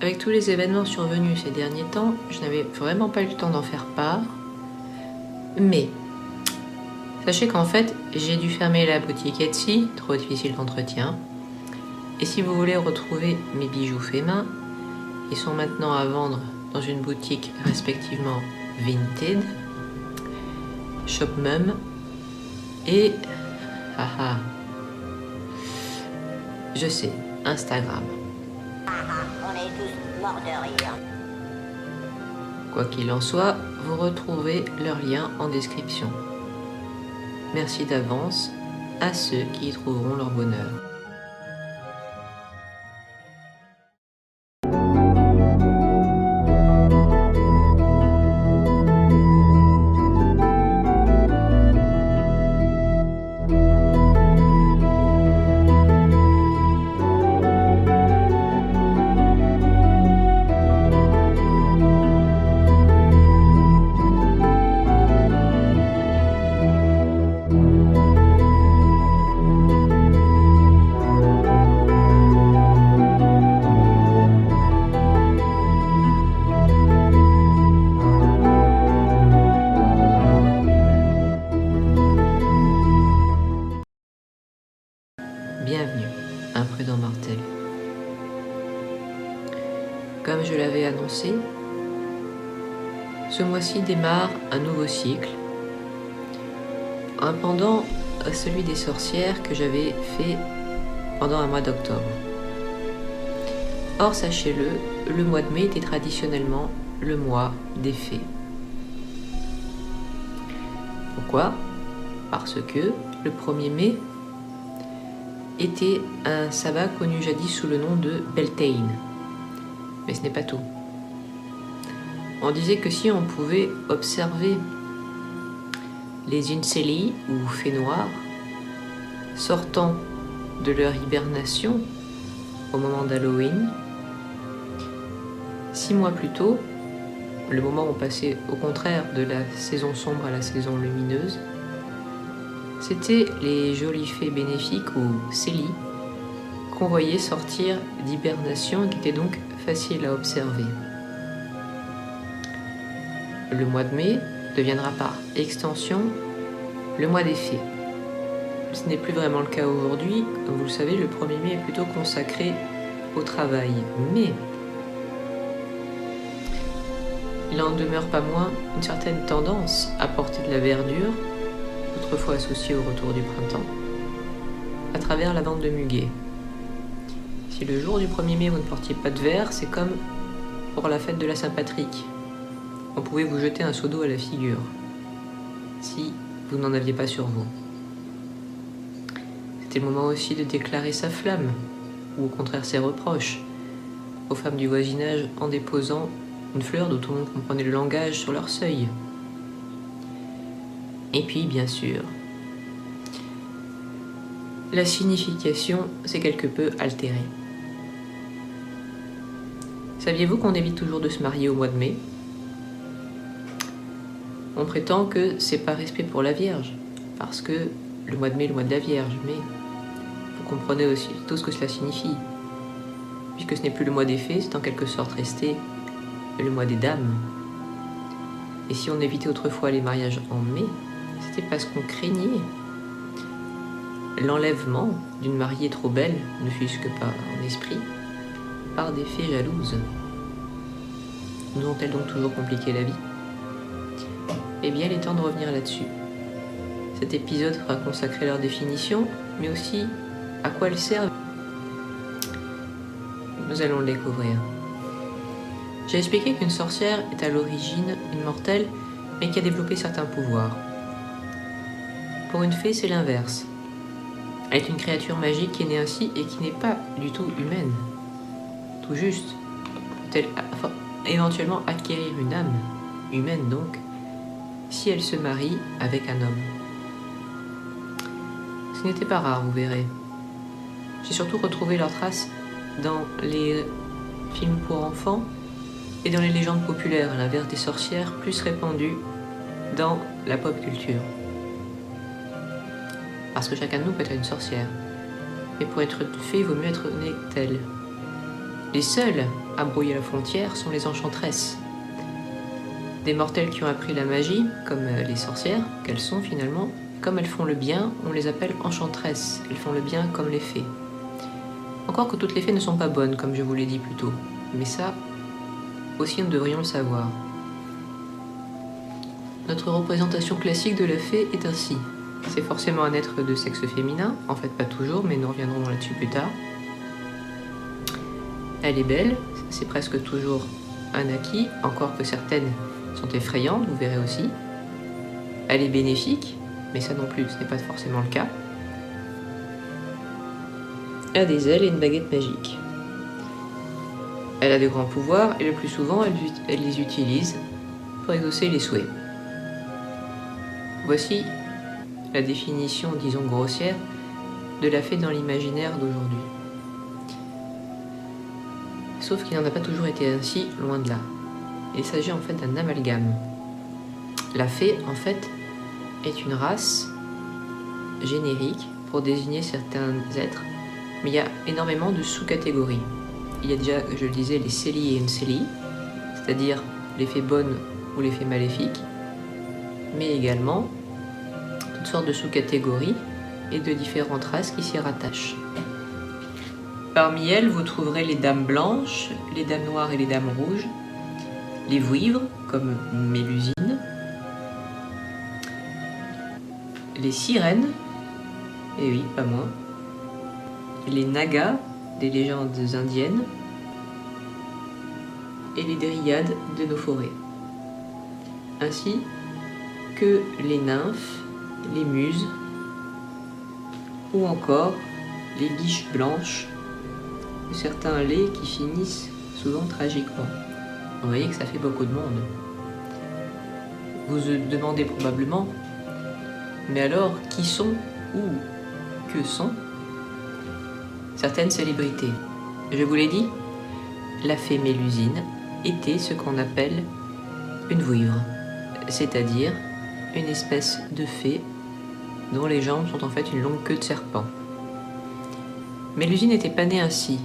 avec tous les événements survenus ces derniers temps, je n'avais vraiment pas eu le temps d'en faire part. Mais sachez qu'en fait, j'ai dû fermer la boutique Etsy, trop difficile d'entretien. Et si vous voulez retrouver mes bijoux faits main, ils sont maintenant à vendre dans une boutique respectivement Vinted, Shopmum et je sais, Instagram. On est tous morts de rire. Quoi qu'il en soit, vous retrouvez leurs liens en description. Merci d'avance à ceux qui y trouveront leur bonheur. Bienvenue, imprudent mortel. Comme je l'avais annoncé, ce mois-ci démarre un nouveau cycle, un pendant à celui des sorcières que j'avais fait pendant un mois d'octobre. Or, sachez-le, le mois de mai était traditionnellement le mois des fées. Pourquoi ? Parce que le 1er mai était un sabbat connu jadis sous le nom de Beltane. Mais ce n'est pas tout. On disait que si on pouvait observer les Unseli ou fées noires sortant de leur hibernation au moment d'Halloween, 6 mois plus tôt, le moment où on passait au contraire de la saison sombre à la saison lumineuse, c'était les jolies fées bénéfiques ou Célie qu'on voyait sortir d'hibernation et qui étaient donc faciles à observer. Le mois de mai deviendra par extension le mois des fées. Ce n'est plus vraiment le cas aujourd'hui. Comme vous le savez, le 1er mai est plutôt consacré au travail. Mais il n'en demeure pas moins une certaine tendance à porter de la verdure, autrefois associée au retour du printemps, à travers la vente de muguet. Si le jour du 1er mai vous ne portiez pas de vert, c'est comme pour la fête de la Saint-Patrick. On pouvait vous jeter un seau d'eau à la figure, si vous n'en aviez pas sur vous. C'était le moment aussi de déclarer sa flamme, ou au contraire ses reproches, aux femmes du voisinage en déposant une fleur dont tout le monde comprenait le langage sur leur seuil. Et puis, bien sûr, la signification s'est quelque peu altérée. Saviez-vous qu'on évite toujours de se marier au mois de mai ? On prétend que c'est par respect pour la Vierge, parce que le mois de mai est le mois de la Vierge, mais vous comprenez aussi tout ce que cela signifie. Puisque ce n'est plus le mois des fées, c'est en quelque sorte resté le mois des dames. Et si on évitait autrefois les mariages en mai, c'était parce qu'on craignait l'enlèvement d'une mariée trop belle, ne fût-ce que pas en esprit, par des fées jalouses. Nous ont-elles donc toujours compliqué la vie ? Eh bien, il est temps de revenir là-dessus. Cet épisode sera consacré à leur définition, mais aussi à quoi elles servent. Nous allons le découvrir. J'ai expliqué qu'une sorcière est à l'origine une mortelle, mais qui a développé certains pouvoirs. Pour une fée, c'est l'inverse. Elle est une créature magique qui est née ainsi et qui n'est pas du tout humaine. Tout juste, peut-elle éventuellement acquérir une âme, humaine donc, si elle se marie avec un homme. Ce n'était pas rare, vous verrez. J'ai surtout retrouvé leurs traces dans les films pour enfants et dans les légendes populaires, à l'inverse des sorcières plus répandues dans la pop culture. Parce que chacun de nous peut être une sorcière. Mais pour être une fée, il vaut mieux être né telle. Les seules à brouiller la frontière sont les enchantresses. Des mortels qui ont appris la magie, comme les sorcières, qu'elles sont finalement, comme elles font le bien, on les appelle enchantresses. Elles font le bien comme les fées. Encore que toutes les fées ne sont pas bonnes, comme je vous l'ai dit plus tôt. Mais ça, aussi nous devrions le savoir. Notre représentation classique de la fée est ainsi. C'est forcément un être de sexe féminin, en fait pas toujours, mais nous reviendrons là-dessus plus tard. Elle est belle, c'est presque toujours un acquis, encore que certaines sont effrayantes, vous verrez aussi. Elle est bénéfique, mais ça non plus, ce n'est pas forcément le cas. Elle a des ailes et une baguette magique. Elle a de grands pouvoirs et le plus souvent, elle les utilise pour exaucer les souhaits. Voici la définition, disons grossière, de la fée dans l'imaginaire d'aujourd'hui. Sauf qu'il n'en a pas toujours été ainsi, loin de là. Il s'agit en fait d'un amalgame. La fée, en fait, est une race générique pour désigner certains êtres, mais il y a énormément de sous-catégories. Il y a déjà, je le disais, les Céli et Uncéli, c'est-à-dire les fées bonnes ou les fées maléfiques, mais également toutes sortes de sous-catégories et de différentes races qui s'y rattachent. Parmi elles, vous trouverez les dames blanches, les dames noires et les dames rouges, les vouivres, comme Mélusine, les sirènes, et oui, pas moins, les nagas, des légendes indiennes, et les dryades de nos forêts, ainsi que les nymphes, les muses, ou encore les biches blanches, certains laits qui finissent souvent tragiquement. Vous voyez que ça fait beaucoup de monde. Vous vous demandez probablement, mais alors qui sont ou que sont certaines célébrités? Je vous l'ai dit, la fée Mélusine était ce qu'on appelle une vouivre, c'est-à-dire une espèce de fée dont les jambes sont en fait une longue queue de serpent. Mélusine n'était pas née ainsi.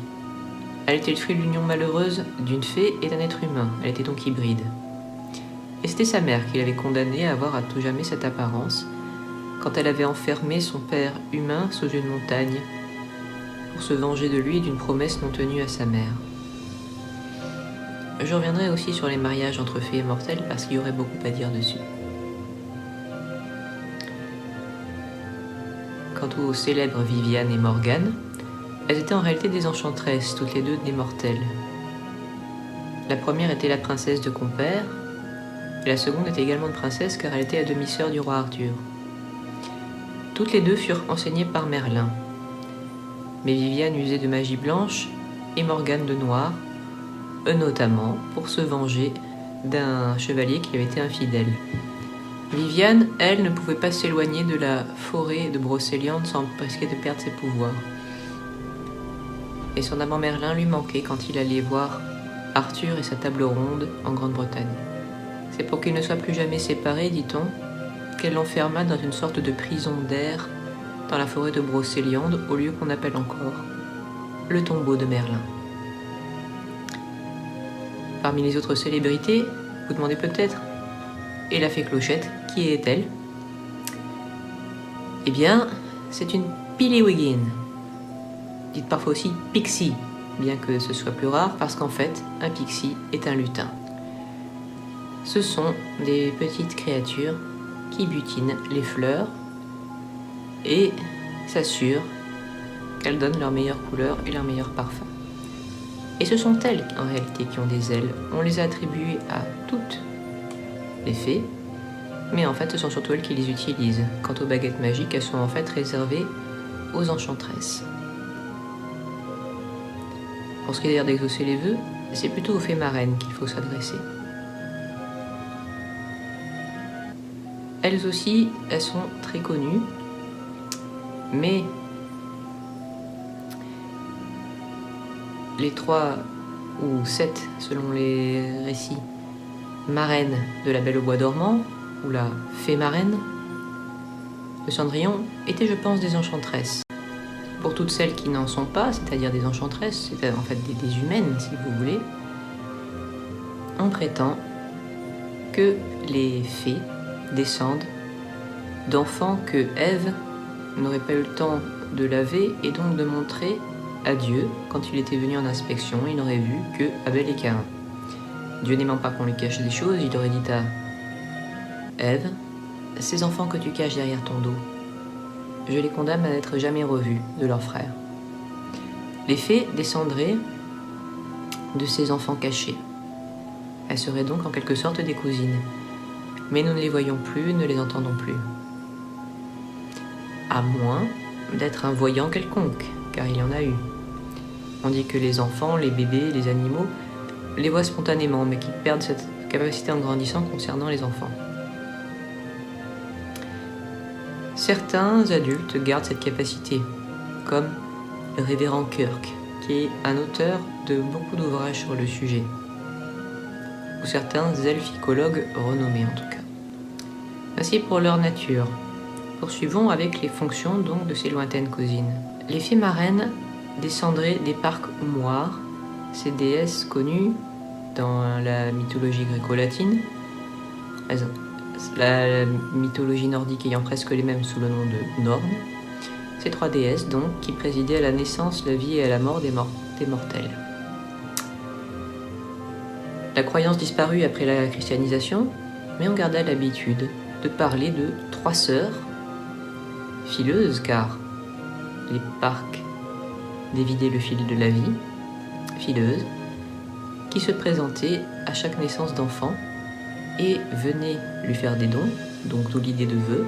Elle était le fruit de l'union malheureuse d'une fée et d'un être humain. Elle était donc hybride. Et c'était sa mère qui l'avait condamnée à avoir à tout jamais cette apparence, quand elle avait enfermé son père humain sous une montagne, pour se venger de lui et d'une promesse non tenue à sa mère. Je reviendrai aussi sur les mariages entre fées et mortels, parce qu'il y aurait beaucoup à dire dessus. Quant aux célèbres Viviane et Morgane, elles étaient en réalité des enchantresses, toutes les deux des mortels. La première était la princesse de Compère, et la seconde était également une princesse car elle était la demi-sœur du roi Arthur. Toutes les deux furent enseignées par Merlin, mais Viviane usait de magie blanche et Morgane de noir, notamment pour se venger d'un chevalier qui avait été infidèle. Viviane, elle, ne pouvait pas s'éloigner de la forêt de Brocéliande sans risquer de perdre ses pouvoirs. Et son amant Merlin lui manquait quand il allait voir Arthur et sa table ronde en Grande-Bretagne. C'est pour qu'ils ne soient plus jamais séparés, dit-on, qu'elle l'enferma dans une sorte de prison d'air dans la forêt de Brocéliande, au lieu qu'on appelle encore le tombeau de Merlin. Parmi les autres célébrités, vous demandez peut-être, et la fée Clochette, qui est-elle? Eh bien, c'est une Piliwigin, dite parfois aussi pixie, bien que ce soit plus rare, parce qu'en fait, un pixie est un lutin. Ce sont des petites créatures qui butinent les fleurs et s'assurent qu'elles donnent leur meilleure couleur et leur meilleur parfum. Et ce sont elles, en réalité, qui ont des ailes. On les a attribuées à toutes les fées, mais en fait, ce sont surtout elles qui les utilisent. Quant aux baguettes magiques, elles sont en fait réservées aux enchantresses. Pour ce qui est d'ailleurs d'exaucer les vœux, c'est plutôt aux fées marraines qu'il faut s'adresser. Elles aussi, elles sont très connues, mais les 3 ou 7, selon les récits, marraines de La Belle au Bois dormant, ou la fée marraine de Cendrillon, étaient, je pense, des enchantresses. Pour toutes celles qui n'en sont pas, c'est-à-dire des enchantresses, c'est en fait des humaines, si vous voulez, On prétend que les fées descendent d'enfants que Ève n'aurait pas eu le temps de laver et donc de montrer à Dieu quand il était venu en inspection. Il n'aurait vu que Abel et Caïn. Dieu n'aimant pas qu'on lui cache des choses, il aurait dit à Ève, ces enfants que tu caches derrière ton dos, je les condamne à n'être jamais revus de leurs frères. Les fées descendraient de ces enfants cachés. Elles seraient donc en quelque sorte des cousines. Mais nous ne les voyons plus, ne les entendons plus. À moins d'être un voyant quelconque, car il y en a eu. On dit que les enfants, les bébés, les animaux les voient spontanément, mais qu'ils perdent cette capacité en grandissant concernant les enfants. Certains adultes gardent cette capacité, comme le révérend Kirk, qui est un auteur de beaucoup d'ouvrages sur le sujet, ou certains elficologues renommés en tout cas. Ainsi pour leur nature. Poursuivons avec les fonctions donc de ces lointaines cousines. Les fées marraines descendraient des parcs moires, ces déesses connues dans la mythologie gréco-latine, la mythologie nordique ayant presque les mêmes sous le nom de Nornes. Ces trois déesses donc qui présidaient à la naissance, la vie et à la mort des mortels. La croyance disparut après la christianisation, mais on garda l'habitude de parler de trois sœurs fileuses, car les parcs dévidaient le fil de la vie, fileuses, qui se présentaient à chaque naissance d'enfant et venaient lui faire des dons, donc d'où l'idée de vœux,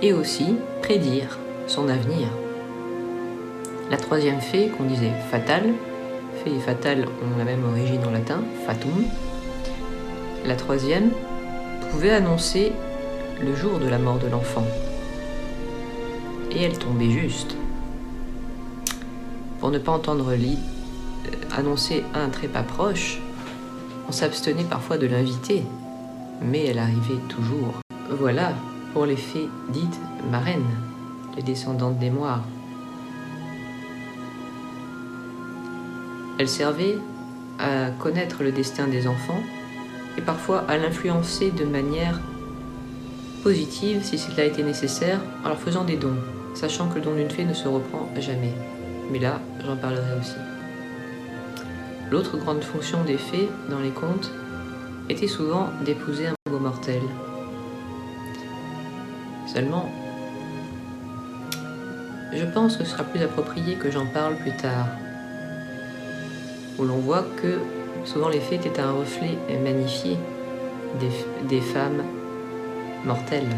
et aussi prédire son avenir. La troisième fée, qu'on disait fatale, fée et fatale ont la même origine en latin, fatum. La troisième pouvait annoncer le jour de la mort de l'enfant. Et elle tombait juste. Pour ne pas entendre annoncer un trépas proche, on s'abstenait parfois de l'inviter, mais elle arrivait toujours. Voilà pour les fées dites marraines, les descendantes des moires. Elles servaient à connaître le destin des enfants et parfois à l'influencer de manière positive si cela était nécessaire en leur faisant des dons, sachant que le don d'une fée ne se reprend jamais. Mais là, j'en parlerai aussi. L'autre grande fonction des fées dans les contes était souvent d'épouser un beau mortel. Seulement, je pense que ce sera plus approprié que j'en parle plus tard, où l'on voit que souvent les fées étaient un reflet magnifié des femmes mortelles.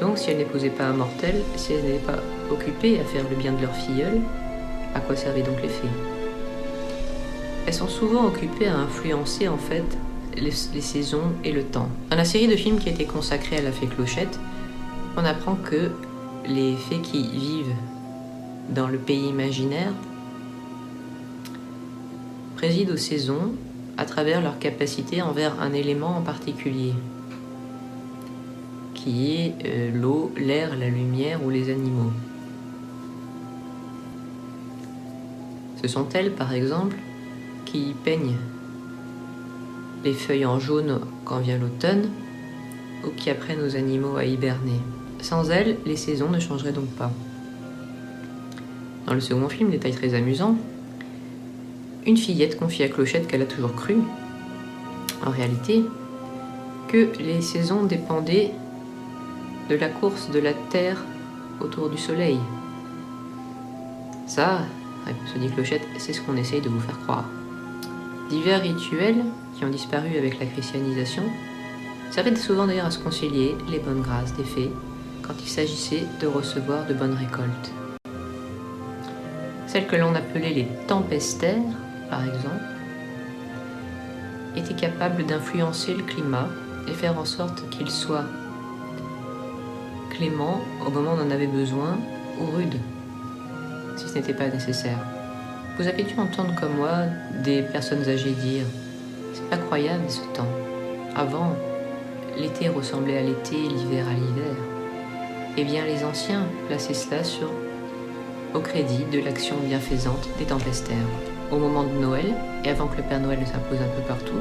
Donc si elles n'épousaient pas un mortel, si elles n'étaient pas occupées à faire le bien de leur filleule, à quoi servaient donc les fées? Elles sont souvent occupées à influencer en fait les saisons et le temps. Dans la série de films qui a été consacrée à la fée Clochette, on apprend que les fées qui vivent dans le pays imaginaire président aux saisons à travers leur capacité envers un élément en particulier, qui est l'eau, l'air, la lumière ou les animaux. Ce sont elles, par exemple, qui peignent les feuilles en jaune quand vient l'automne ou qui apprennent aux animaux à hiberner. Sans elles, les saisons ne changeraient donc pas. Dans le second film, détail très amusant, une fillette confie à Clochette qu'elle a toujours cru, en réalité, que les saisons dépendaient de la course de la Terre autour du Soleil. Ça, se dit Clochette, c'est ce qu'on essaye de vous faire croire. Divers rituels qui ont disparu avec la christianisation servaient souvent d'ailleurs à se concilier les bonnes grâces des fées quand il s'agissait de recevoir de bonnes récoltes. Celles que l'on appelait les tempestaires, par exemple, étaient capables d'influencer le climat et faire en sorte qu'il soit clément au moment où on en avait besoin ou rude, si ce n'était pas nécessaire. Vous avez dû entendre comme moi des personnes âgées dire « C'est pas croyable ce temps. Avant, l'été ressemblait à l'été, l'hiver à l'hiver. » Eh bien, les anciens plaçaient cela au crédit de l'action bienfaisante des tempestaires. au moment de Noël et avant que le Père Noël ne s'impose un peu partout.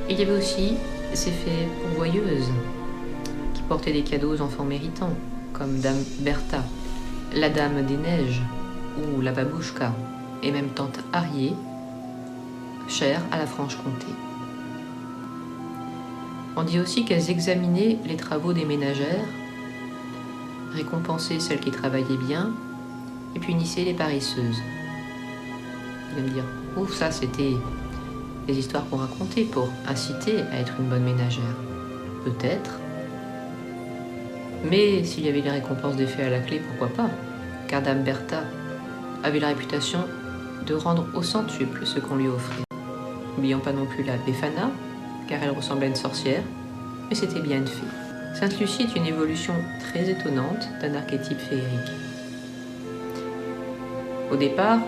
Et il y avait aussi ces fées pourvoyeuses qui portaient des cadeaux aux enfants méritants, comme Dame Bertha, la Dame des Neiges ou la Babouchka, et même Tante Ariée, chère à la Franche-Comté. On dit aussi qu'elles examinaient les travaux des ménagères, récompensaient celles qui travaillaient bien et punissaient les paresseuses. Vous allez me dire, ouf, ça c'était des histoires qu'on racontait pour inciter à être une bonne ménagère. Peut-être. Mais s'il y avait les récompenses des fées à la clé, pourquoi pas? Car Dame Bertha avait la réputation de rendre au centuple ce qu'on lui offrait. N'oublions pas non plus la Befana, car elle ressemblait à une sorcière, mais c'était bien une fée. Sainte Lucie est une évolution très étonnante d'un archétype féerique. Au départ,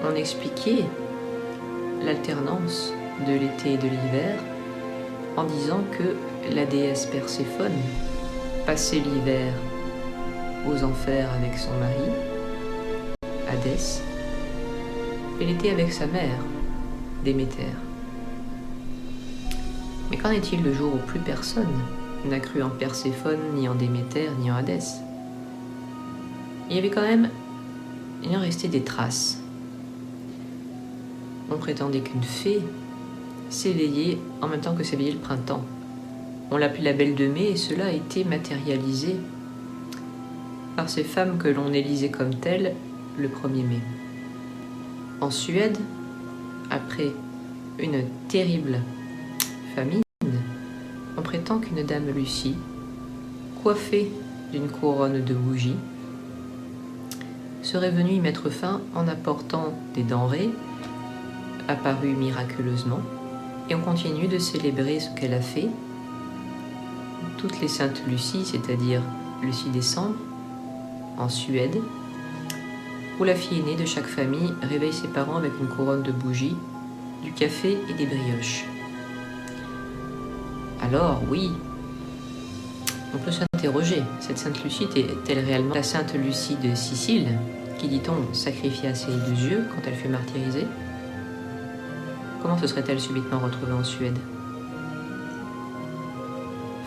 on expliquait l'alternance de l'été et de l'hiver en disant que la déesse Perséphone passait l'hiver aux enfers avec son mari, Hadès, et l'été avec sa mère, Déméter. Mais qu'en est-il le jour où plus personne n'a cru en Perséphone, ni en Déméter, ni en Hadès? Il y avait quand même, il en restait des traces. On prétendait qu'une fée s'éveillait en même temps que s'éveillait le printemps. On l'appelait la Belle de Mai et cela a été matérialisé par ces femmes que l'on élisait comme telles le 1er mai. En Suède, après une terrible famine, on prétend qu'une dame Lucie, coiffée d'une couronne de bougies, serait venue y mettre fin en apportant des denrées apparues miraculeusement, et on continue de célébrer ce qu'elle a fait toutes les saintes Lucie, c'est-à-dire le 6 décembre, en Suède, où la fille aînée de chaque famille réveille ses parents avec une couronne de bougies, du café et des brioches. Alors, oui, on peut s'interroger, cette sainte Lucie est-elle réellement la sainte Lucie de Sicile, qui, dit-on, sacrifia ses 2 yeux quand elle fut martyrisée? Comment se serait-elle subitement retrouvée en Suède?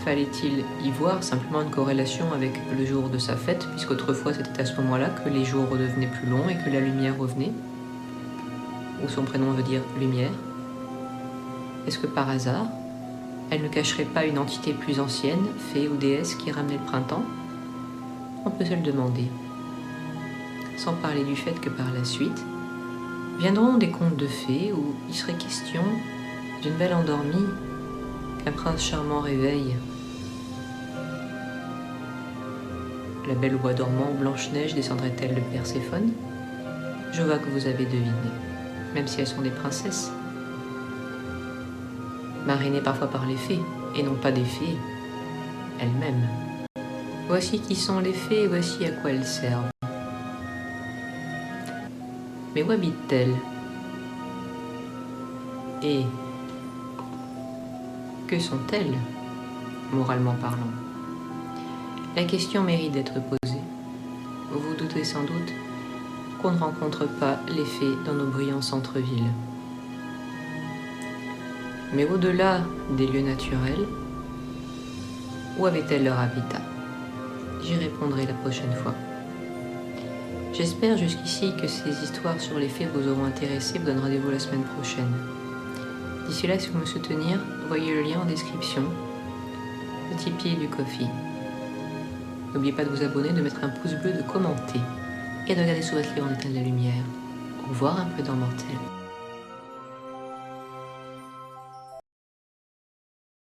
Fallait-il y voir simplement une corrélation avec le jour de sa fête, puisqu'autrefois c'était à ce moment-là que les jours redevenaient plus longs et que la lumière revenait, ou son prénom veut dire lumière? Est-ce que par hasard, elle ne cacherait pas une entité plus ancienne, fée ou déesse, qui ramenait le printemps? On peut se le demander. Sans parler du fait que par la suite, viendront des contes de fées où il serait question d'une belle endormie qu'un prince charmant réveille. La belle au bois dormant, Blanche-Neige, descendrait-elle de Perséphone? Je vois que vous avez deviné, même si elles sont des princesses. Marrainée parfois par les fées, et non pas des fées elles-mêmes. Voici qui sont les fées et voici à quoi elles servent. Mais où habitent-elles? Et que sont-elles, moralement parlant? La question mérite d'être posée. Vous vous doutez sans doute qu'on ne rencontre pas les fées dans nos brillants centres-villes. Mais au-delà des lieux naturels, où avaient-elles leur habitat? J'y répondrai la prochaine fois. J'espère jusqu'ici que ces histoires sur les fées vous auront intéressé. Vous donne rendez-vous la semaine prochaine. D'ici là, si vous me soutenir, voyez le lien en description, le Tipeee et du Ko-fi. N'oubliez pas de vous abonner, de mettre un pouce bleu, de commenter et de regarder sous votre lit en éteint la lumière. Au revoir, un prudent mortel.